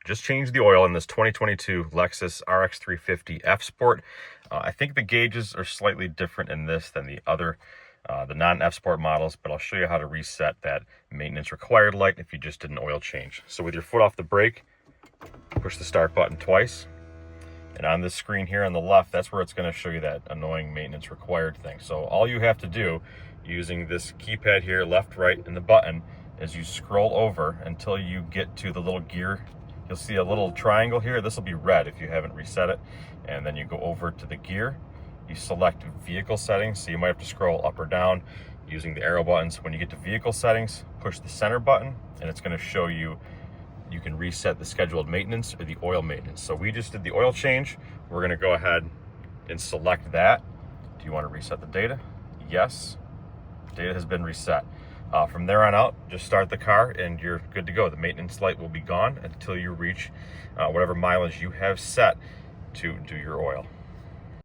Just changed the oil in this 2022 Lexus RX 350 F Sport. I think the gauges are slightly different in this than the other, the non-F Sport models, but I'll show you how to reset that maintenance required light if you just did an oil change. So with your foot off the brake, push the start button twice. And on this screen here on the left, that's where it's going to show you that annoying maintenance required thing. So all you have to do using this keypad here, left, right, and the button, is you scroll over until you get to the little gear. You'll see a little triangle here. This will be red if you haven't reset it. And then you go over to the gear. You select vehicle settings. So you might have to scroll up or down using the arrow buttons. When you get to vehicle settings, push the center button and it's going to show you can reset the scheduled maintenance or the oil maintenance. So we just did the oil change. We're going to go ahead and select that. Do you want to reset the data? Yes. Data has been reset. From there on out, just start the car and you're good to go. The maintenance light will be gone until you reach whatever mileage you have set to do your oil.